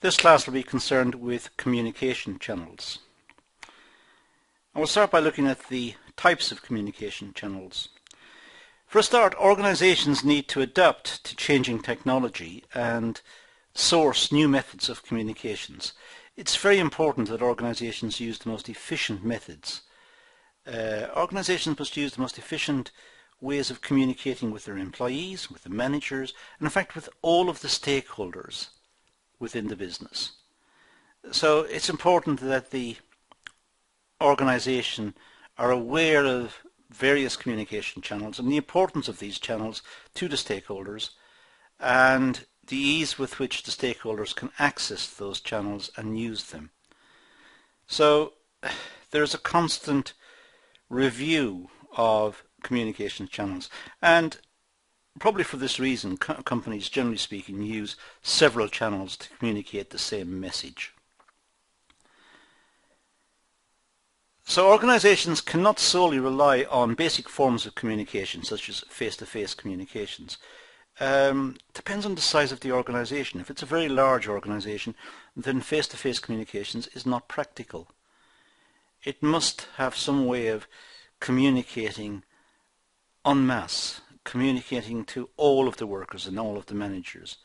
This class will be concerned with communication channels. And we'll start by looking at the types of communication channels. For a start, organizations need to adapt to changing technology and source new methods of communications. It's very important that organizations use the most efficient methods. Organizations must use the most efficient ways of communicating with their employees, with the managers, and in fact with all of the stakeholders within the business. So it's important that the organization are aware of various communication channels and the importance of these channels to the stakeholders and the ease with which the stakeholders can access those channels and use them. So there's a constant review of communication channels, and probably for this reason companies, generally speaking, use several channels to communicate the same message. So organizations cannot solely rely on basic forms of communication such as face-to-face communications. Depends on the size of the organization. If it's a very large organization, then face-to-face communications is not practical. It must have some way of communicating en masse, communicating to all of the workers and all of the managers,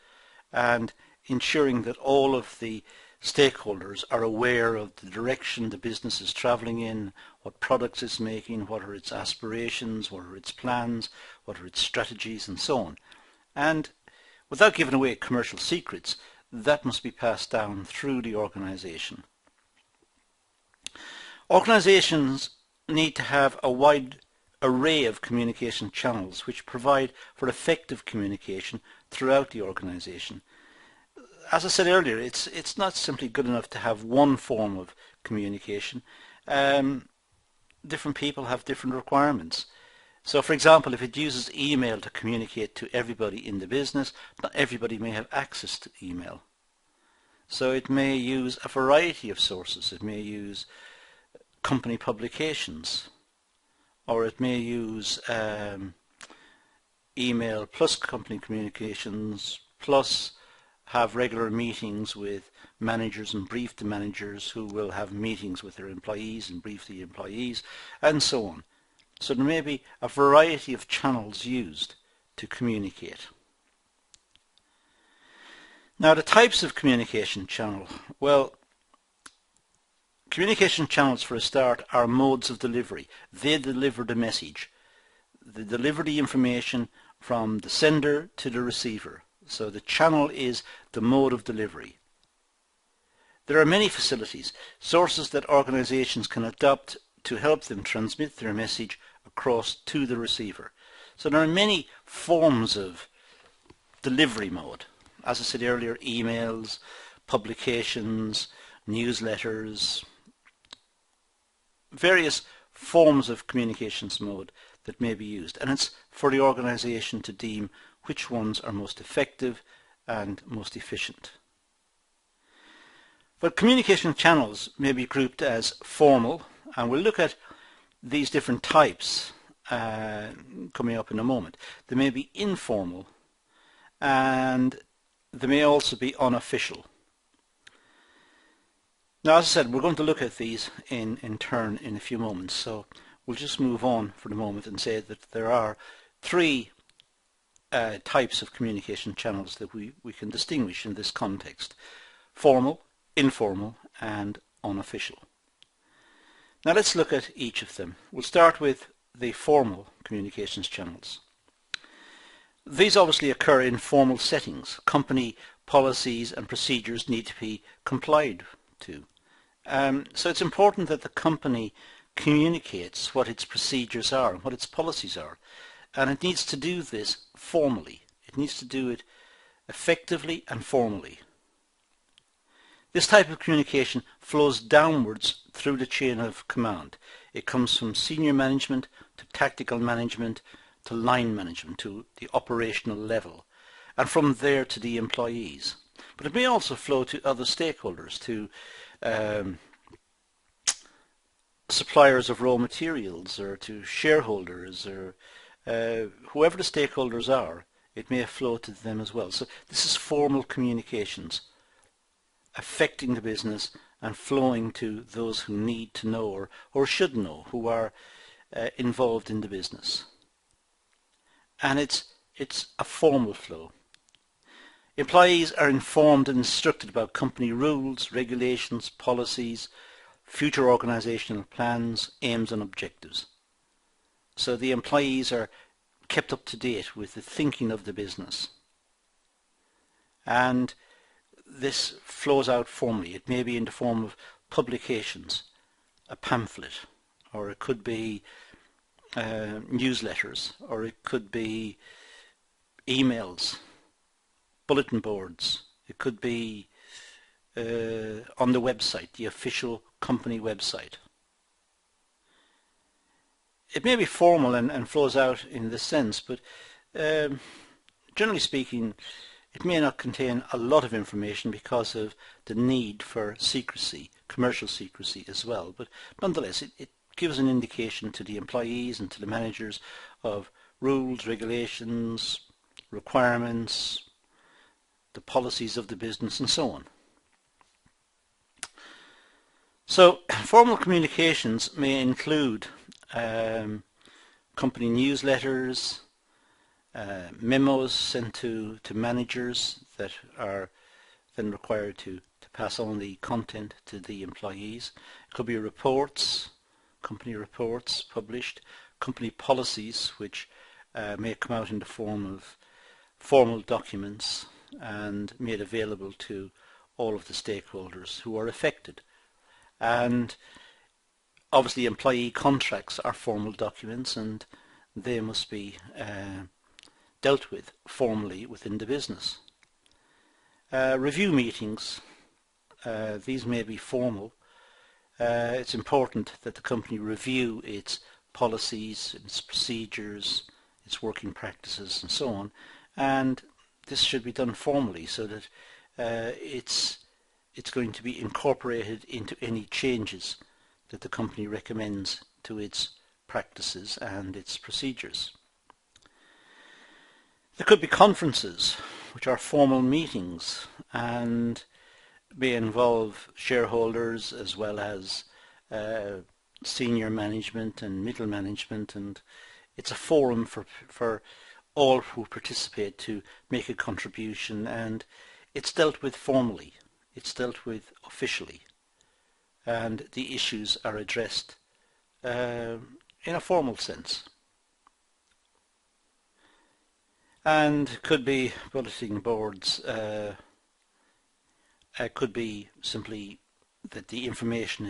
and ensuring that all of the stakeholders are aware of the direction the business is travelling in, what products it's making, what are its aspirations, what are its plans, what are its strategies, and so on. And without giving away commercial secrets, that must be passed down through the organization. Organizations need to have a wide array of communication channels which provide for effective communication throughout the organization. As I said earlier, it's not simply good enough to have one form of communication. Different people have different requirements. So for example, if it uses email to communicate to everybody in the business, not everybody may have access to email. So it may use a variety of sources. It may use company publications, or it may use email plus company communications plus have regular meetings with managers and brief the managers who will have meetings with their employees and brief the employees, and so on. So there may be a variety of channels used to communicate. Now the types of communication channel. Well, communication channels for a start are modes of delivery. They deliver the message. They deliver the information from the sender to the receiver. So the channel is the mode of delivery. There are many facilities, sources that organizations can adopt to help them transmit their message across to the receiver. So there are many forms of delivery mode. As I said earlier, emails, publications, newsletters, various forms of communications mode that may be used, and it's for the organization to deem which ones are most effective and most efficient. But communication channels may be grouped as formal, and we'll look at these different types coming up in a moment. They may be informal, and they may also be unofficial. Now, as I said, we're going to look at these in turn in a few moments, so we'll just move on for the moment and say that there are three types of communication channels that we can distinguish in this context: formal, informal, and unofficial. Now let's look at each of them. We'll start with the formal communications channels. These obviously occur in formal settings. Company policies and procedures need to be complied to. So it's important that the company communicates what its procedures are and what its policies are. And it needs to do this formally. It needs to do it effectively and formally. This type of communication flows downwards through the chain of command. It comes from senior management to tactical management to line management to the operational level, and from there to the employees. But it may also flow to other stakeholders, to suppliers of raw materials, or to shareholders, or whoever the stakeholders are. It may flow to them as well. So this is formal communications. affecting the business and flowing to those who need to know or should know, who are involved in the business. And it's a formal flow. Employees are informed and instructed about company rules, regulations, policies, future organisational plans, aims and objectives. So the employees are kept up to date with the thinking of the business. And this flows out formally. It may be in the form of publications, a pamphlet, or it could be newsletters, or it could be emails, bulletin boards, it could be on the website, the official company website. It may be formal and flows out in this sense, but generally speaking, it may not contain a lot of information because of the need for secrecy, commercial secrecy as well. But nonetheless, it gives an indication to the employees and to the managers of rules, regulations, requirements, the policies of the business and so on. So formal communications may include company newsletters, memos sent to managers that are then required to pass on the content to the employees. It could be reports, company reports published, company policies which may come out in the form of formal documents and made available to all of the stakeholders who are affected. And obviously employee contracts are formal documents and they must be dealt with formally within the business. Review meetings, these may be formal. It's important that the company review its policies, its procedures, its working practices and so on, and this should be done formally so that it's going to be incorporated into any changes that the company recommends to its practices and its procedures. There could be conferences, which are formal meetings and may involve shareholders as well as senior management and middle management, and it's a forum for all who participate to make a contribution, and it's dealt with formally, it's dealt with officially, and the issues are addressed in a formal sense. And could be bulletin boards, could be simply that the information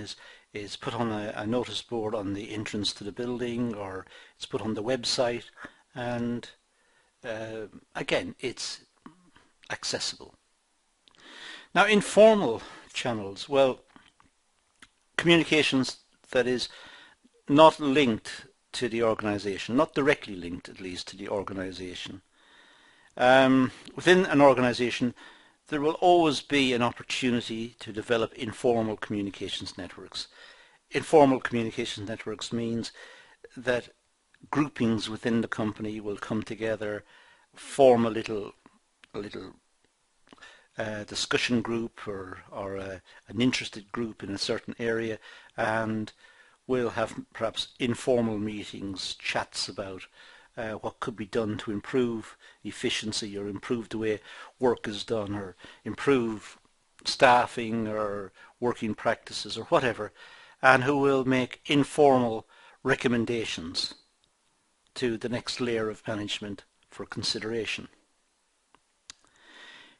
is put on a notice board on the entrance to the building, or it's put on the website, and again, it's accessible. Now, informal channels, well, communications that is not linked to the organisation, not directly linked at least to the organisation. Within an organisation, there will always be an opportunity to develop informal communications networks. Informal communications networks means that groupings within the company will come together, form a little discussion group or an interested group in a certain area, and we'll have perhaps informal meetings, chats about what could be done to improve efficiency or improve the way work is done or improve staffing or working practices or whatever, and who will make informal recommendations to the next layer of management for consideration.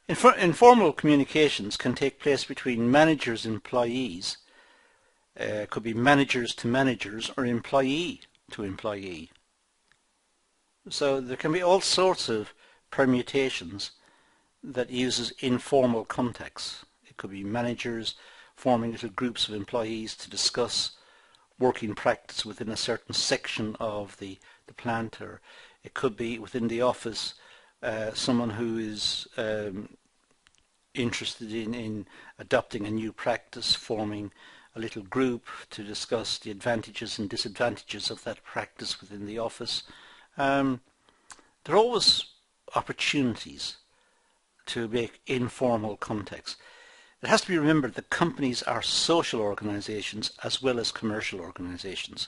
Informal communications can take place between managers and employees. Could be managers to managers or employee to employee. So there can be all sorts of permutations that uses informal contacts. It could be managers forming little groups of employees to discuss working practice within a certain section of the plant, or it could be within the office someone who is interested in adopting a new practice, forming a little group to discuss the advantages and disadvantages of that practice within the office. There are always opportunities to make informal contacts. it has to be remembered that companies are social organizations as well as commercial organizations.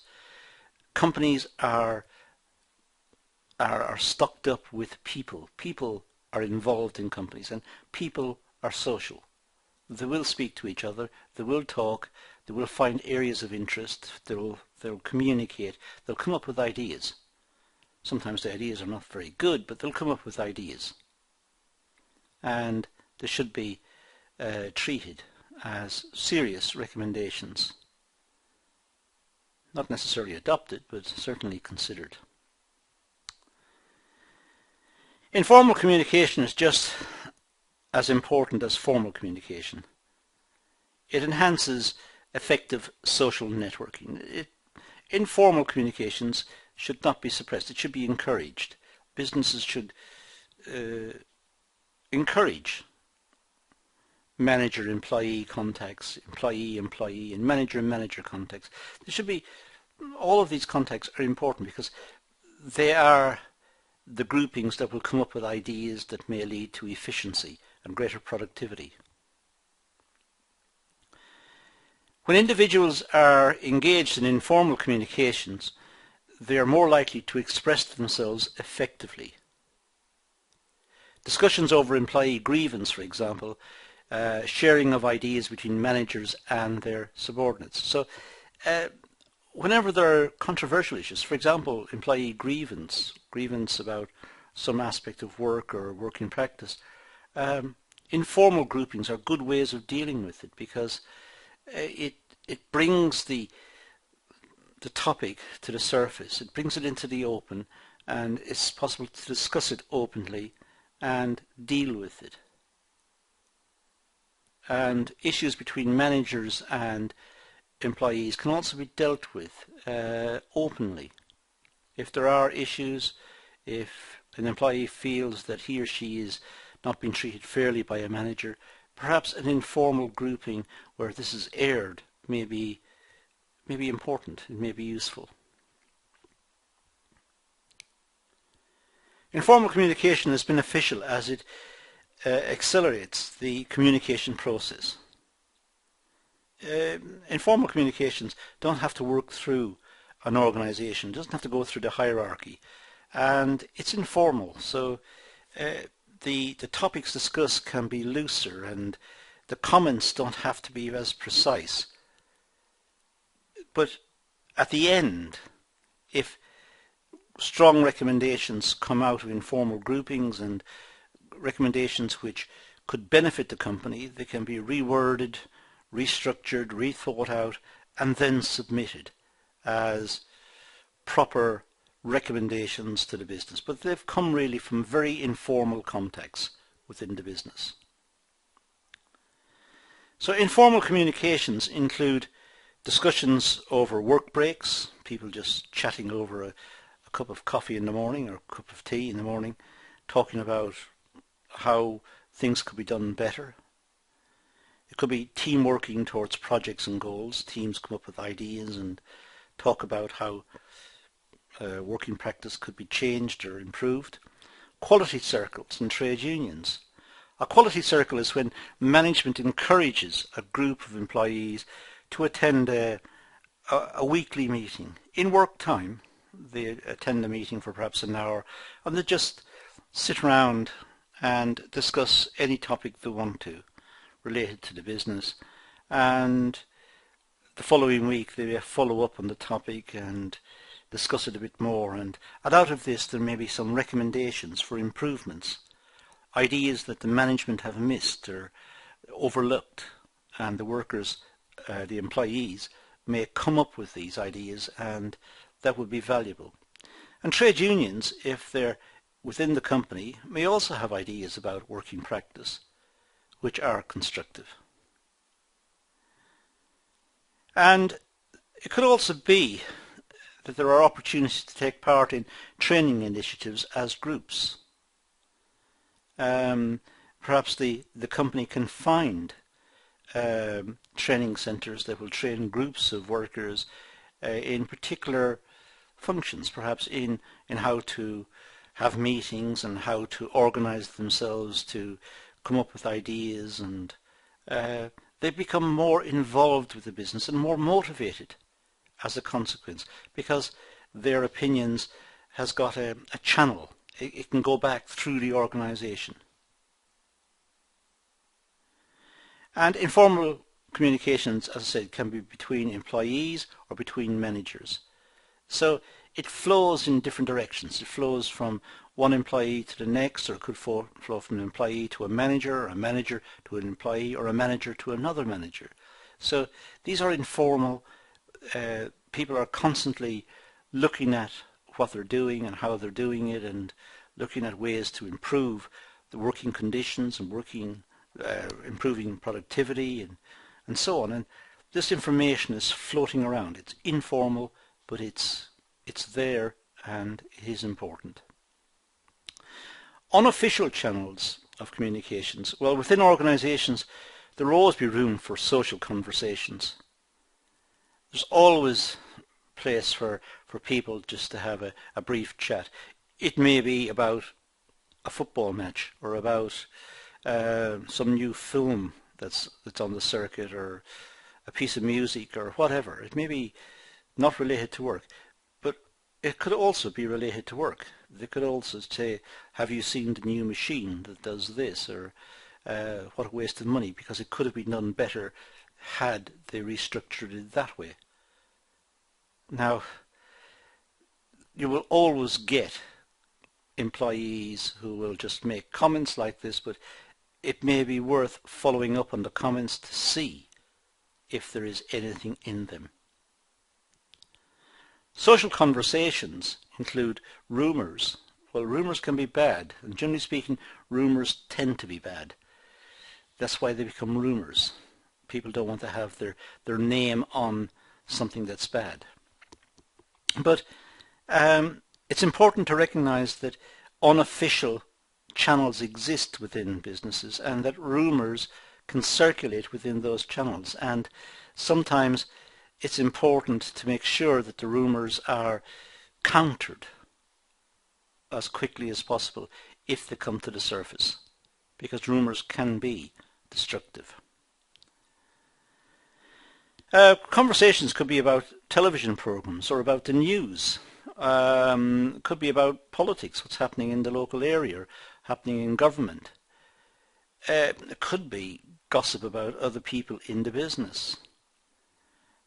Companies are stocked up with people. People are involved in companies, and people are social. They will speak to each other, they will talk, they will find areas of interest, they'll communicate, they'll come up with ideas. Sometimes the ideas are not very good, but they'll come up with ideas. And they should be treated as serious recommendations. Not necessarily adopted, but certainly considered. Informal communication is just as important as formal communication. It enhances effective social networking. Informal communications should not be suppressed. It should be encouraged. Businesses should encourage manager-employee contacts, employee-employee, and manager-manager contacts. There should be, all of these contacts are important because they are the groupings that will come up with ideas that may lead to efficiency and greater productivity. When individuals are engaged in informal communications, they are more likely to express themselves effectively. Discussions over employee grievance, for example, sharing of ideas between managers and their subordinates. So whenever there are controversial issues, for example, employee grievance about some aspect of work or working practice, informal groupings are good ways of dealing with it because it brings the topic to the surface, it brings it into the open, and it's possible to discuss it openly and deal with it. And issues between managers and employees can also be dealt with openly. If there are issues, if an employee feels that he or she is not being treated fairly by a manager, perhaps an informal grouping where this is aired may be important, it may be useful. Informal communication is beneficial as it accelerates the communication process. Informal communications don't have to work through an organization, it doesn't have to go through the hierarchy, and it's informal, so the topics discussed can be looser and the comments don't have to be as precise. But at the end, if strong recommendations come out of informal groupings and recommendations which could benefit the company, they can be reworded, restructured, rethought out, and then submitted as proper recommendations to the business. But they've come really from very informal contacts within the business. So informal communications include discussions over work breaks, people just chatting over a cup of coffee in the morning or a cup of tea in the morning, talking about how things could be done better. It could be team working towards projects and goals. Teams come up with ideas and talk about how working practice could be changed or improved. Quality circles and trade unions. A quality circle is when management encourages a group of employees to attend a weekly meeting. In work time, they attend the meeting for perhaps an hour and they just sit around and discuss any topic they want to related to the business, and the following week they may follow up on the topic and discuss it a bit more, and out of this there may be some recommendations for improvements, ideas that the management have missed or overlooked, and the workers, the employees, may come up with these ideas, and that would be valuable. And trade unions, if they're within the company, may also have ideas about working practice which are constructive. And it could also be that there are opportunities to take part in training initiatives as groups. Perhaps the company can find training centres that will train groups of workers in particular functions, perhaps in how to have meetings and how to organise themselves to come up with ideas and they become more involved with the business and more motivated as a consequence, because their opinions has got a channel. It can go back through the organisation. And informal communications, as I said, can be between employees or between managers. So it flows in different directions. It flows from one employee to the next, or it could flow from an employee to a manager, or a manager to an employee, or a manager to another manager. So these are informal. People are constantly looking at what they're doing and how they're doing it, and looking at ways to improve the working conditions and improving productivity and so on. And this information is floating around. It's informal, but it's there, and it is important. Unofficial channels of communications. Well, within organisations, there will always be room for social conversations. There's always place for people just to have a brief chat. It may be about a football match, or about some new film that's on the circuit, or a piece of music, or whatever. It may be not related to work, but it could also be related to work. They could also say, have you seen the new machine that does this, or what a waste of money, because it could have been done better had they restructured it that way. Now, you will always get employees who will just make comments like this, but it may be worth following up on the comments to see if there is anything in them. Social conversations include rumours. Well, rumours can be bad, and generally speaking, rumours tend to be bad. That's why they become rumours. People don't want to have their name on something that's bad. But it's important to recognise that unofficial channels exist within businesses, and that rumours can circulate within those channels, and sometimes it's important to make sure that the rumours are countered as quickly as possible if they come to the surface, because rumours can be destructive. Conversations could be about television programs, or about the news. Could be about politics, what's happening in the local area, or happening in government. It could be gossip about other people in the business.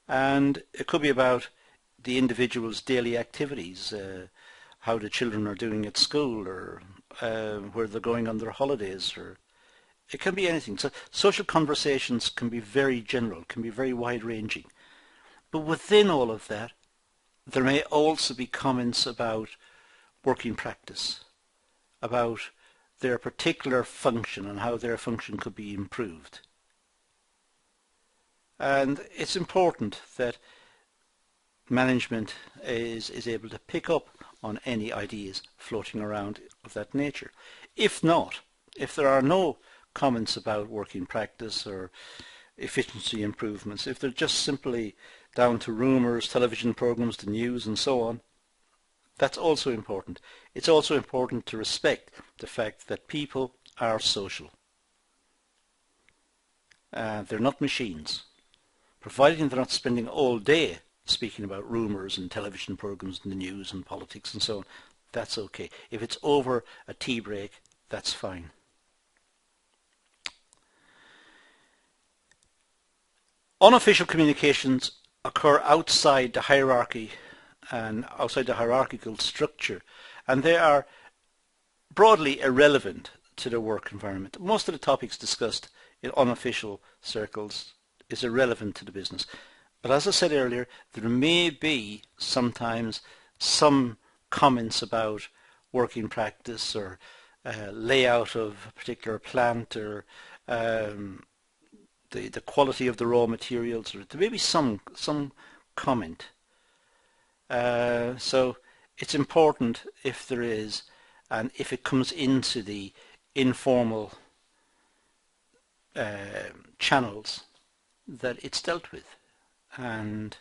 And it could be about the individual's daily activities, how the children are doing at school, or where they're going on their holidays, or it can be anything. So social conversations can be very general, can be very wide-ranging. But within all of that, there may also be comments about working practice, about their particular function and how their function could be improved. And it's important that management is able to pick up on any ideas floating around of that nature. If not, if there are no comments about working practice or efficiency improvements, if they're just simply down to rumours, television programs, the news and so on, that's also important. It's also important to respect the fact that people are social. They're not machines. Providing they're not spending all day speaking about rumours and television programs and the news and politics and so on, that's okay. If it's over a tea break, that's fine. Unofficial communications occur outside the hierarchy and outside the hierarchical structure, and they are broadly irrelevant to the work environment. Most of the topics discussed in unofficial circles is irrelevant to the business. But as I said earlier, there may be sometimes some comments about working practice, or layout of a particular plant, or the quality of the raw materials, or there may be some comment. So it's important, if there is, and if it comes into the informal channels, that it's dealt with, and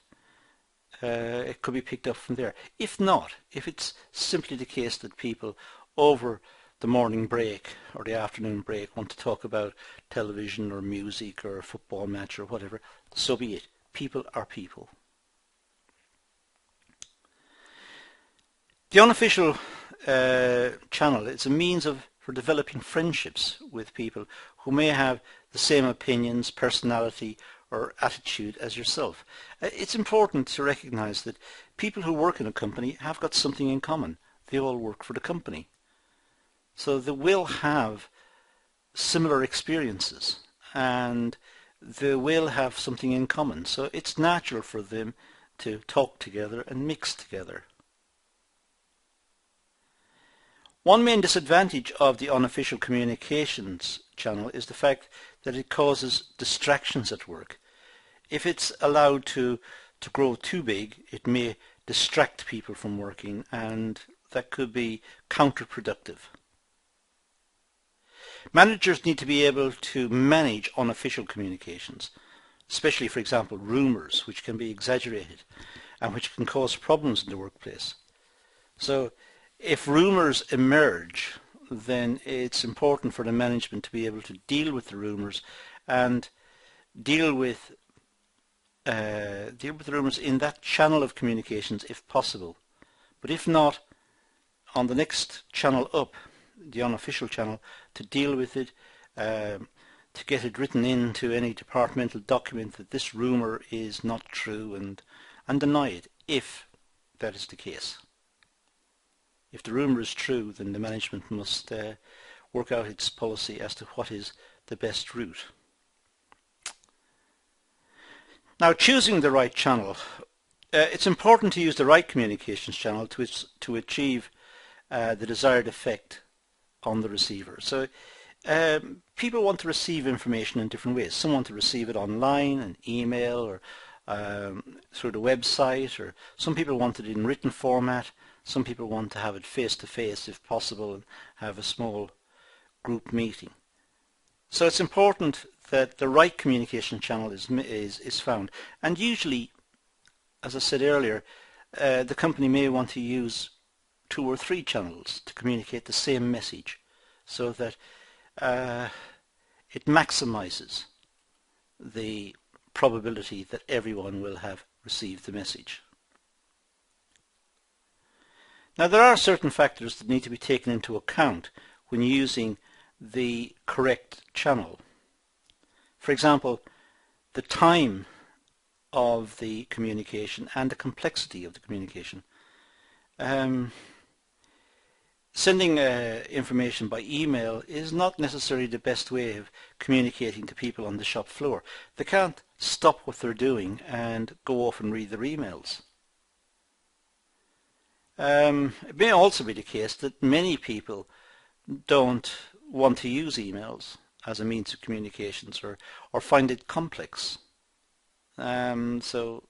it could be picked up from there. If not, if it's simply the case that people over the morning break or the afternoon break want to talk about television or music or a football match or whatever, so be it. People are people. The unofficial channel is a means for developing friendships with people who may have the same opinions, personality or attitude as yourself. It's important to recognize that people who work in a company have got something in common. They all work for the company. So they will have similar experiences and they will have something in common. So it's natural for them to talk together and mix together. One main disadvantage of the unofficial communications channel is the fact that it causes distractions at work. If it's allowed to grow too big, it may distract people from working, and that could be counterproductive. Managers need to be able to manage unofficial communications, especially, for example, rumours, which can be exaggerated and which can cause problems in the workplace. So if rumours emerge, then it's important for the management to be able to deal with the rumours and deal with the rumours in that channel of communications if possible. But if not, on the next channel up, the unofficial channel, to deal with it, to get it written into any departmental document that this rumour is not true, and deny it if that is the case. If the rumour is true, then the management must work out its policy as to what is the best route. Now, choosing the right channel. It's important to use the right communications channel to achieve the desired effect on the receiver. So people want to receive information in different ways. Some want to receive it online, an email, or through the website, or some people want it in written format. Some people want to have it face-to-face if possible and have a small group meeting. So it's important that the right communication channel is found. And usually, as I said earlier, the company may want to use 2 or 3 channels to communicate the same message, so that it maximizes the probability that everyone will have received the message. Now, there are certain factors that need to be taken into account when using the correct channel. For example, the time of the communication and the complexity of the communication. Sending information by email is not necessarily the best way of communicating to people on the shop floor. They can't stop what they're doing and go off and read their emails. It may also be the case that many people don't want to use emails as a means of communications, or find it complex. So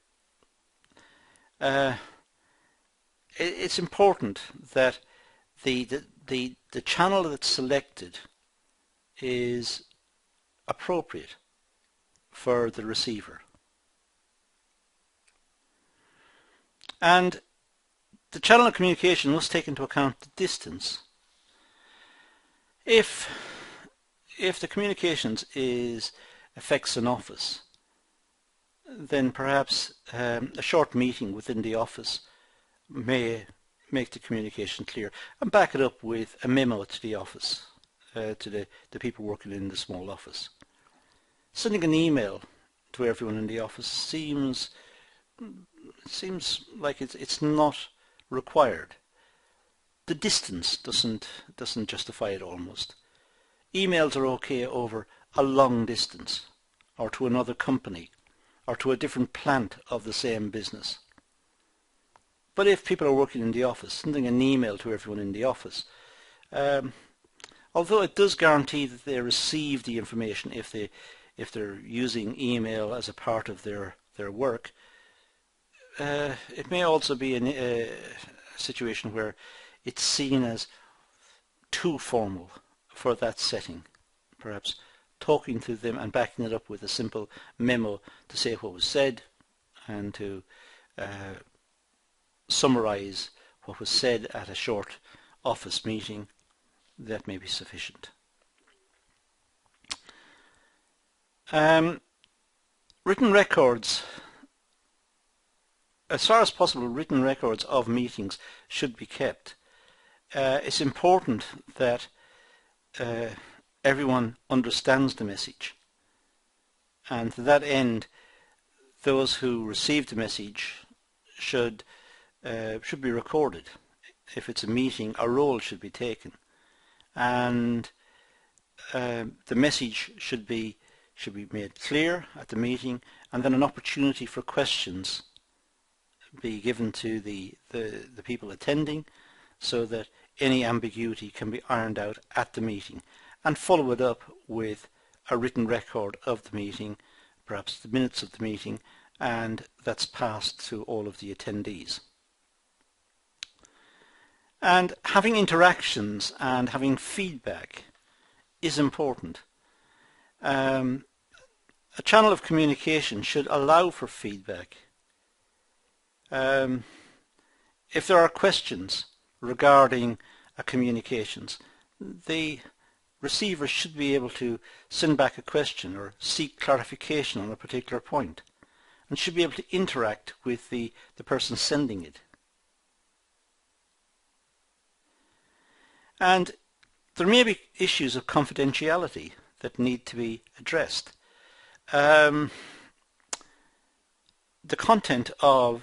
it's important that the channel that's selected is appropriate for the receiver. And the channel of communication must take into account the distance. If the communications affects an office, then perhaps a short meeting within the office may make the communication clear, and back it up with a memo to the office, to the people working in the small office. Sending an email to everyone in the office seems like it's not required. The distance doesn't justify it almost. Emails are okay over a long distance, or to another company, or to a different plant of the same business. But if people are working in the office, sending an email to everyone in the office, although it does guarantee that they receive the information if they're using email as a part of their work, it may also be a situation where it's seen as too formal for that setting. Perhaps talking to them and backing it up with a simple memo to say what was said and to summarize what was said at a short office meeting that may be sufficient. Written records, as far as possible, written records of meetings should be kept. It's important that everyone understands the message, and to that end those who receive the message should be recorded. If it's a meeting, a roll should be taken, and the message should be made clear at the meeting, and then an opportunity for questions be given to the people attending, so that any ambiguity can be ironed out at the meeting, and follow it up with a written record of the meeting, perhaps the minutes of the meeting, and that's passed to all of the attendees. And having interactions and having feedback is important. A channel of communication should allow for feedback. If there are questions regarding a communications, the receiver should be able to send back a question or seek clarification on a particular point, and should be able to interact with the person sending it. And there may be issues of confidentiality that need to be addressed. The content of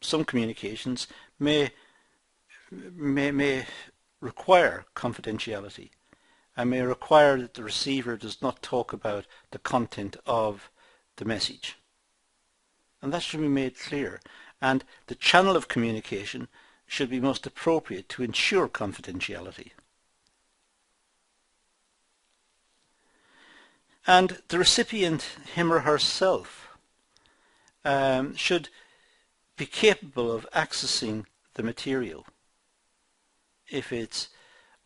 some communications may require confidentiality, and may require that the receiver does not talk about the content of the message. And that should be made clear, and the channel of communication should be most appropriate to ensure confidentiality. And the recipient, him or herself, should be capable of accessing the material. If it's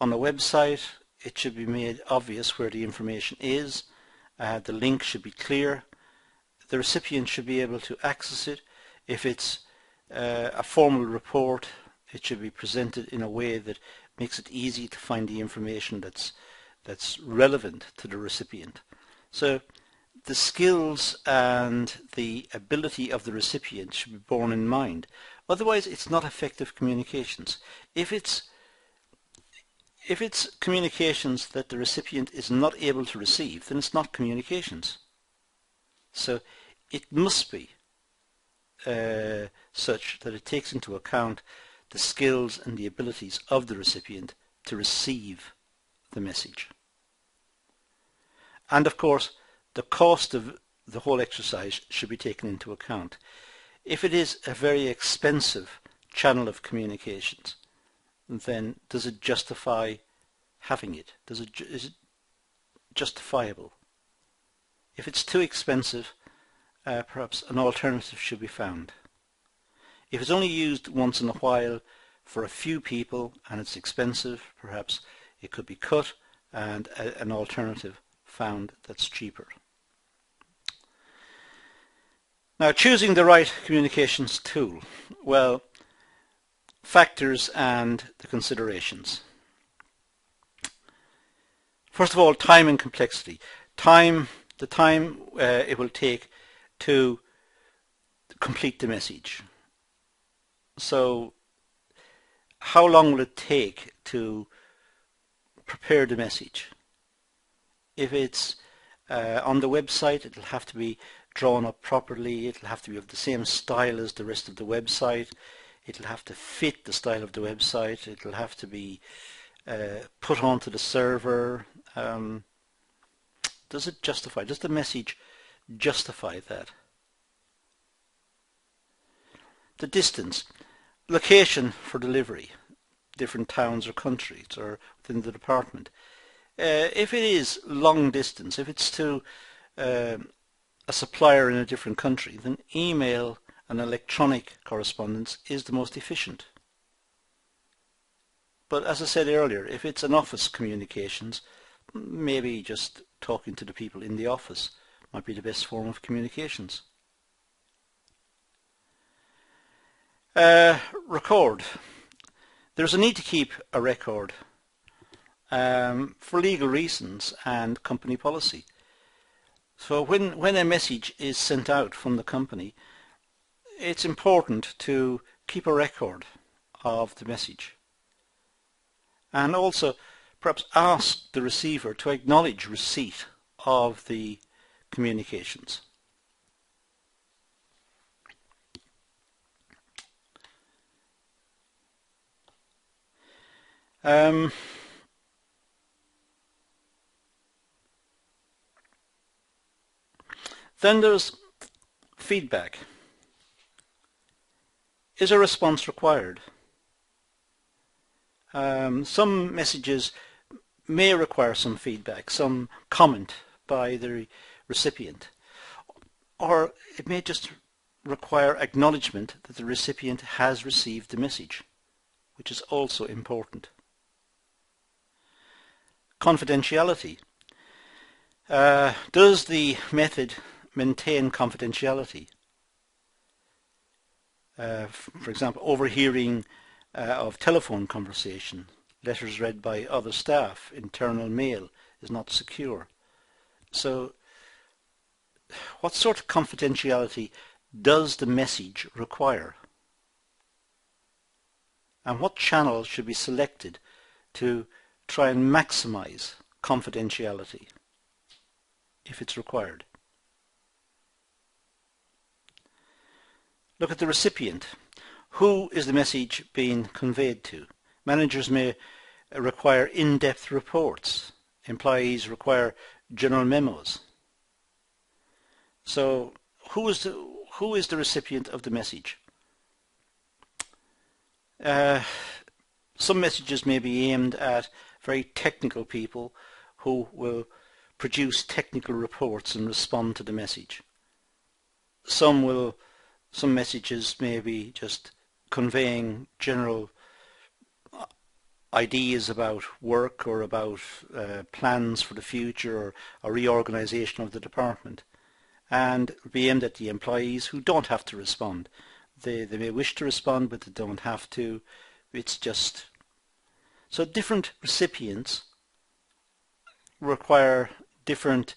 on a website, it should be made obvious where the information is. The link should be clear. The recipient should be able to access it. If it's a formal report, it should be presented in a way that makes it easy to find the information that's relevant to the recipient. So the skills and the ability of the recipient should be borne in mind. Otherwise, it's not effective communications. If it's communications that the recipient is not able to receive, then it's not communications. So it must be such that it takes into account the skills and the abilities of the recipient to receive the message. And of course, the cost of the whole exercise should be taken into account. If it is a very expensive channel of communications, then does it justify having it? Is it justifiable? If it's too expensive, perhaps an alternative should be found. If it's only used once in a while for a few people and it's expensive, perhaps it could be cut and an alternative found that's cheaper. Now, choosing the right communications tool. Well, factors and the considerations. First of all, time and complexity. The time it will take to complete the message. So how long will it take to prepare the message? If it's on the website, it'll have to be drawn up properly. It'll have to be of the same style as the rest of the website. It'll have to fit the style of the website. It'll have to be put onto the server. Does it justify? Does the message justify that? The distance. Location for delivery. Different towns or countries or within the department. If it is long distance, if it's to a supplier in a different country, then email and electronic correspondence is the most efficient. But as I said earlier, if it's an office communications, maybe just talking to the people in the office might be the best form of communications. Record. There's a need to keep a record for legal reasons and company policy. So when a message is sent out from the company, it's important to keep a record of the message, and also perhaps ask the receiver to acknowledge receipt of the communications. Then there's feedback. Is a response required? Some messages may require some feedback, some comment by the recipient, or it may just require acknowledgement that the recipient has received the message, which is also important. Confidentiality. Does the method maintain confidentiality? For example, overhearing of telephone conversation, letters read by other staff, internal mail is not secure. So what sort of confidentiality does the message require? And what channel should be selected to try and maximize confidentiality if it's required? Look at the recipient. Who is the message being conveyed to? Managers may require in-depth reports. Employees require general memos. So who is the recipient of the message? Some messages may be aimed at very technical people who will produce technical reports and respond to the message. Some messages may be just conveying general ideas about work or about plans for the future or a reorganization of the department, and be aimed at the employees who don't have to respond. They may wish to respond, but they don't have to. It's just so different recipients require different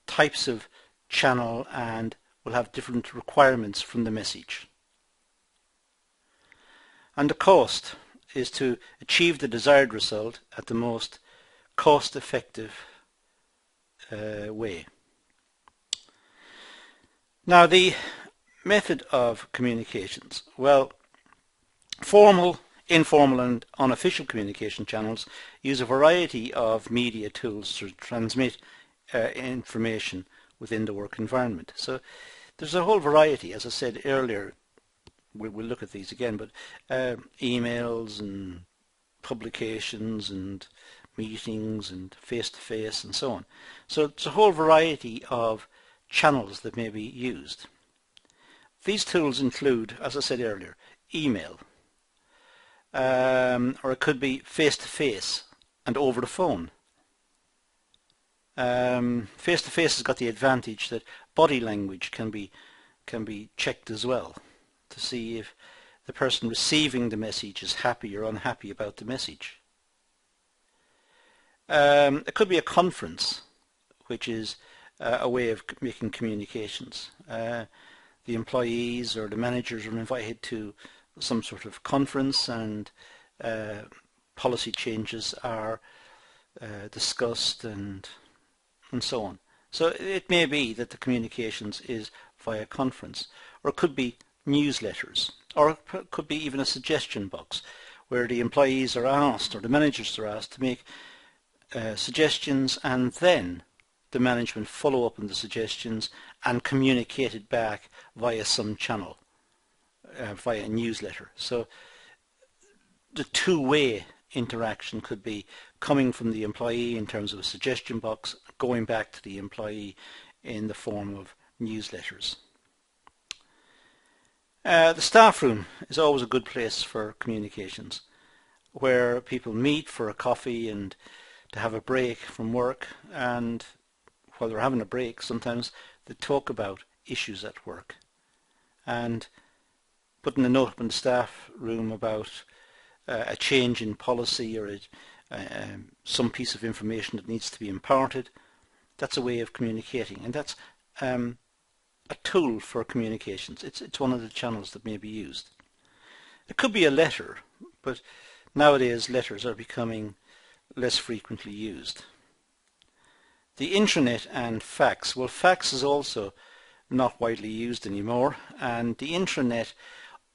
types of channel and will have different requirements from the message. And the cost is to achieve the desired result at the most cost-effective way. Now, the method of communications. Well, formal, informal and unofficial communication channels use a variety of media tools to transmit information within the work environment. So there's a whole variety, as I said earlier. We'll look at these again, but emails and publications and meetings and face-to-face and so on. So it's a whole variety of channels that may be used. These tools include, as I said earlier, email, or it could be face-to-face and over the phone. Face-to-face has got the advantage that body language can be checked as well, to see if the person receiving the message is happy or unhappy about the message. It could be a conference, which is a way of making communications. The employees or the managers are invited to some sort of conference, and policy changes are discussed and so on. So it may be that the communications is via conference, or it could be newsletters, or it could be even a suggestion box where the employees are asked, or the managers are asked, to make suggestions, and then the management follow up on the suggestions and communicate it back via some channel, via a newsletter. So the two-way interaction could be coming from the employee in terms of a suggestion box, going back to the employee in the form of newsletters. The staff room is always a good place for communications, where people meet for a coffee and to have a break from work, and while they're having a break sometimes they talk about issues at work, and putting a note up in the staff room about a change in policy or some piece of information that needs to be imparted. That's a way of communicating, and that's a tool for communications. It's one of the channels that may be used. It could be a letter, but nowadays letters are becoming less frequently used. The intranet and fax. Well, fax is also not widely used anymore, and the intranet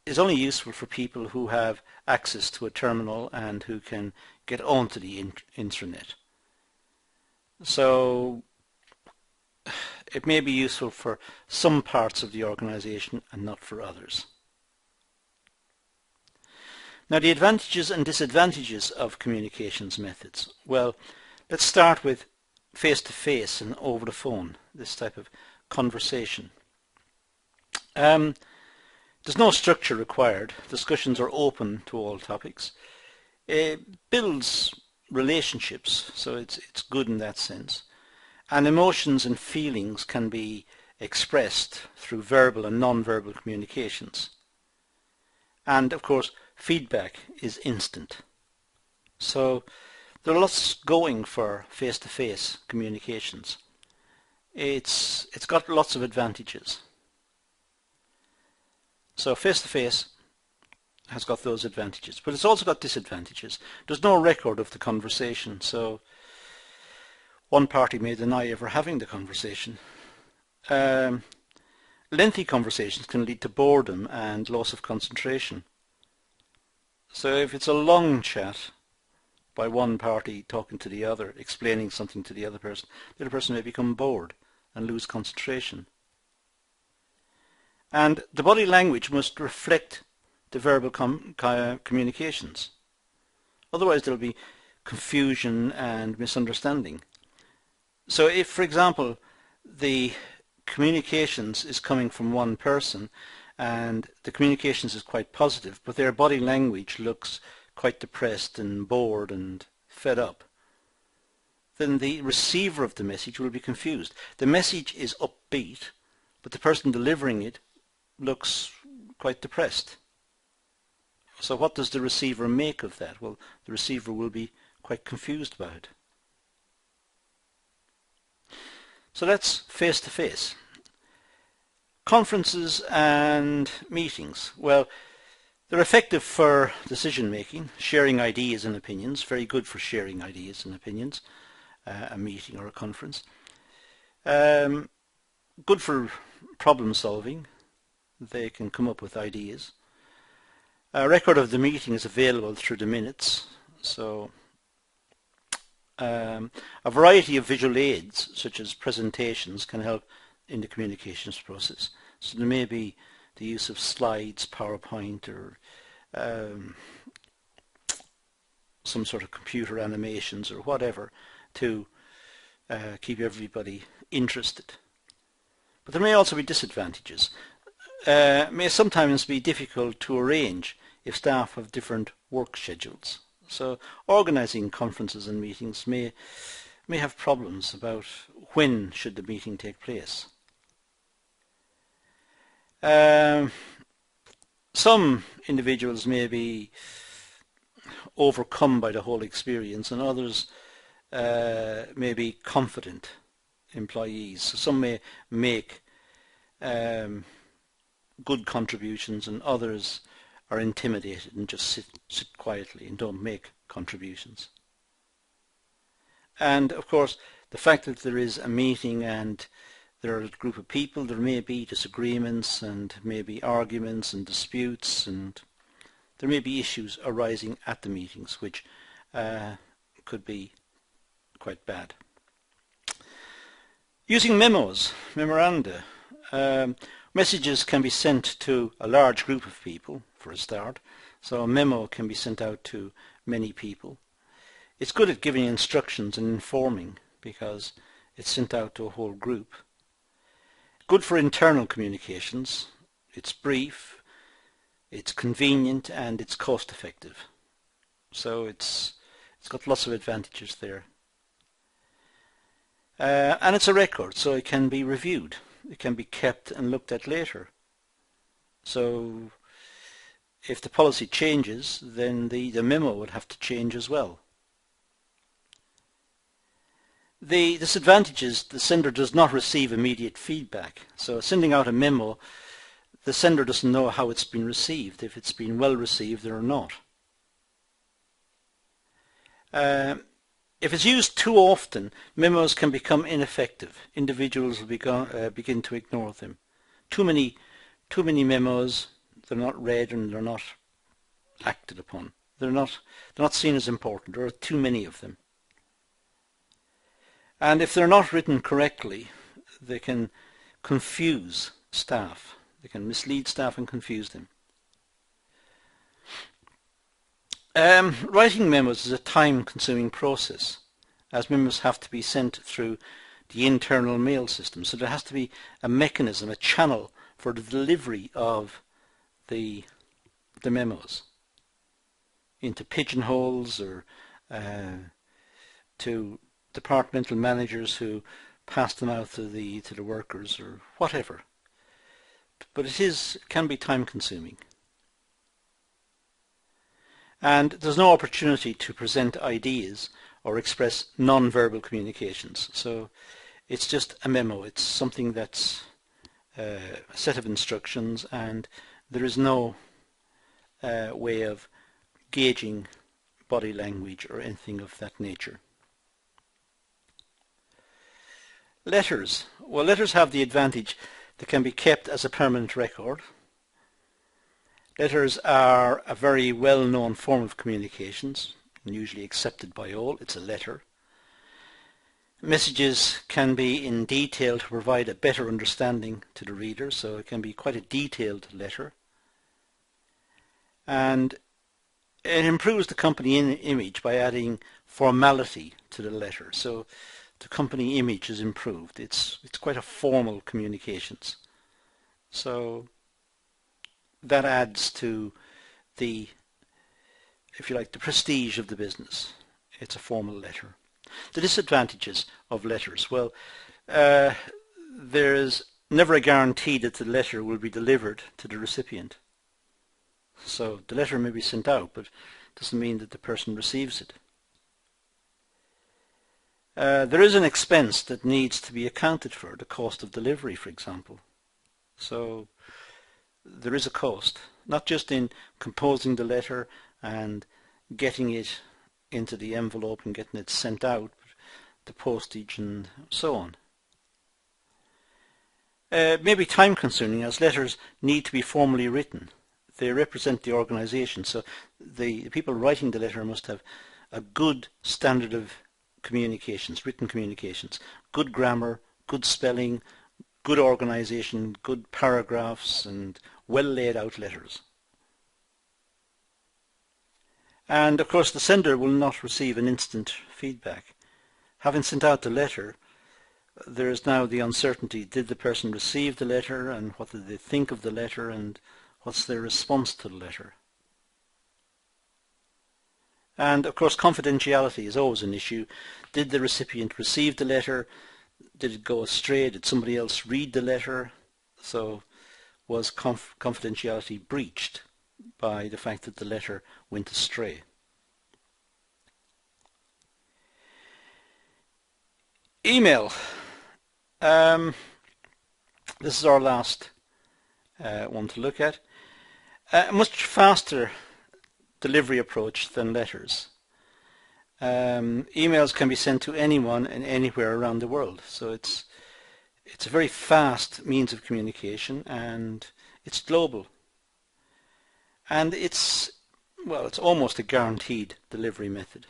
is only useful for people who have access to a terminal and who can get onto the intranet. So it may be useful for some parts of the organization and not for others. Now, the advantages and disadvantages of communications methods. Well, let's start with face-to-face and over the phone, this type of conversation. There's no structure required. Discussions are open to all topics. It builds relationships, so it's good in that sense. And emotions and feelings can be expressed through verbal and non-verbal communications. And of course, feedback is instant. So there are lots going for face-to-face communications. It's got lots of advantages. So face-to-face has got those advantages, but it's also got disadvantages. There's no record of the conversation, so one party may deny ever having the conversation. Lengthy conversations can lead to boredom and loss of concentration. So if it's a long chat by one party talking to the other, explaining something to the other person may become bored and lose concentration. And the body language must reflect the verbal communications. Otherwise there will be confusion and misunderstanding. So if, for example, the communications is coming from one person and the communications is quite positive, but their body language looks quite depressed and bored and fed up, then the receiver of the message will be confused. The message is upbeat, but the person delivering it looks quite depressed. So what does the receiver make of that? Well, the receiver will be quite confused about it. So that's face-to-face. Conferences and meetings. Well, they're effective for decision making, sharing ideas and opinions, very good for sharing ideas and opinions, a meeting or a conference. Good for problem solving. They can come up with ideas. A record of the meeting is available through the minutes. So a variety of visual aids such as presentations can help in the communications process. So there may be the use of slides, PowerPoint, or some sort of computer animations or whatever to keep everybody interested. But there may also be disadvantages. May sometimes be difficult to arrange if staff have different work schedules. So organizing conferences and meetings may have problems about when should the meeting take place. Some individuals may be overcome by the whole experience, and others may be confident employees. So some may make good contributions, and others are intimidated and just sit quietly and don't make contributions. And of course, the fact that there is a meeting and there are a group of people, there may be disagreements and maybe arguments and disputes, and there may be issues arising at the meetings which could be quite bad. Using memoranda. Messages can be sent to a large group of people for a start, so a memo can be sent out to many people. It's good at giving instructions and informing because it's sent out to a whole group. Good for internal communications. It's brief, it's convenient, and it's cost effective. So it's got lots of advantages there. And it's a record, so it can be reviewed. It can be kept and looked at later. So If the policy changes, then the memo would have to change as well. The disadvantage is the sender does not receive immediate feedback. So sending out a memo, the sender doesn't know how it's been received, if it's been well received or not. If it's used too often, memos can become ineffective. Individuals will begin to ignore them. Too many memos, they're not read and they're not acted upon. They're not seen as important. There are too many of them. And if they're not written correctly, they can confuse staff. They can mislead staff and confuse them. Writing memos is a time-consuming process, as memos have to be sent through the internal mail system. So there has to be a mechanism, a channel for the delivery of the memos into pigeonholes or to departmental managers who pass them out to the workers or whatever. But it can be time-consuming. And there's no opportunity to present ideas or express non-verbal communications. So it's just a memo. It's something that's a set of instructions, and there is no way of gauging body language or anything of that nature. Letters. Well, letters have the advantage they can be kept as a permanent record. Letters are a very well-known form of communications, and usually accepted by all. It's a letter. Messages can be in detail to provide a better understanding to the reader, so it can be quite a detailed letter. And it improves the company image by adding formality to the letter. So the company image is improved. It's quite a formal communications. So that adds to the, if you like, the prestige of the business. It's a formal letter. The disadvantages of letters. Well, there is never a guarantee that the letter will be delivered to the recipient. So the letter may be sent out, but it doesn't mean that the person receives it. There is an expense that needs to be accounted for, the cost of delivery, for example. So there is a cost, not just in composing the letter and getting it into the envelope and getting it sent out, but the postage and so on. Maybe time consuming, as letters need to be formally written. They represent the organization, so the people writing the letter must have a good standard of communications, written communications, good grammar, good spelling, good organization, good paragraphs, and well laid out letters. And of course the sender will not receive an instant feedback. Having sent out the letter, there is now the uncertainty: did the person receive the letter, and what did they think of the letter, and what's their response to the letter? And of course confidentiality is always an issue. Did the recipient receive the letter? Did it go astray? Did somebody else read the letter? So was confidentiality breached by the fact that the letter went astray? Email. This is our last one to look at. A much faster delivery approach than letters. Emails can be sent to anyone and anywhere around the world, so it's a very fast means of communication, and it's global, and it's almost a guaranteed delivery method.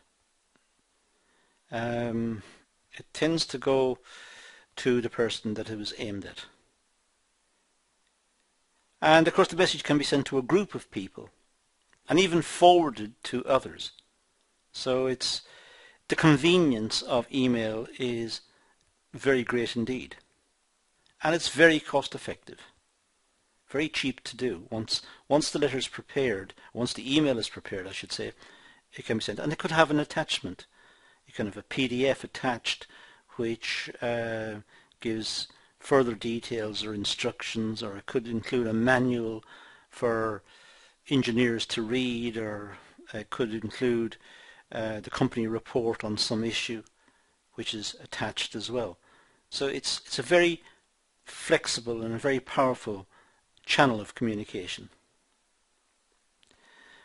It tends to go to the person that it was aimed at, and of course the message can be sent to a group of people and even forwarded to others. So the convenience of email is very great indeed, and it's very cost effective, very cheap to do. Once the letter is prepared, once the email is prepared, I should say, it can be sent, and it could have an attachment. You can have a PDF attached which gives further details or instructions, or it could include a manual for engineers to read, or could include the company report on some issue which is attached as well. So it's a very flexible and a very powerful channel of communication.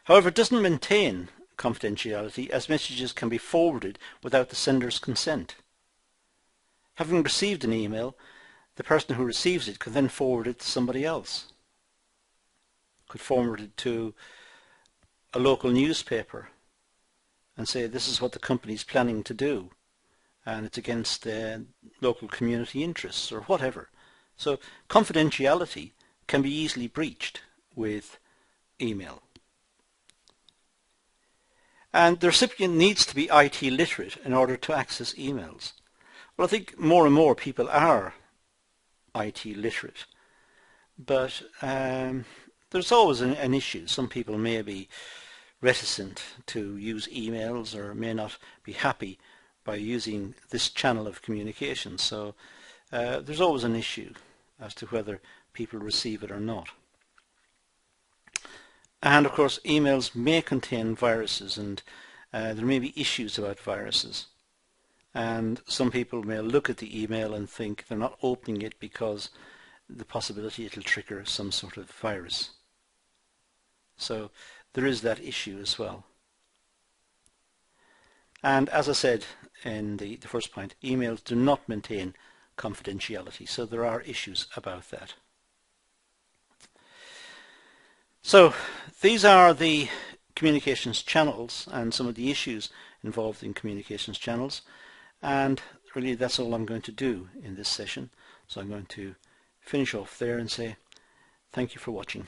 However, it doesn't maintain confidentiality, as messages can be forwarded without the sender's consent. Having received an email, the person who receives it could then forward it to somebody else. Could forward it to a local newspaper and say, this is what the company is planning to do, and it's against local community interests or whatever. So confidentiality can be easily breached with email. And the recipient needs to be IT literate in order to access emails. Well, I think more and more people are IT literate, but there's always an issue. Some people may be reticent to use emails or may not be happy by using this channel of communication. So there's always an issue as to whether people receive it or not. And of course, emails may contain viruses, and there may be issues about viruses. And some people may look at the email and think they're not opening it because the possibility it'll trigger some sort of virus. So there is that issue as well. And as I said in the first point, emails do not maintain confidentiality, so there are issues about that. So these are the communications channels and some of the issues involved in communications channels, and really that's all I'm going to do in this session. So I'm going to finish off there and say thank you for watching.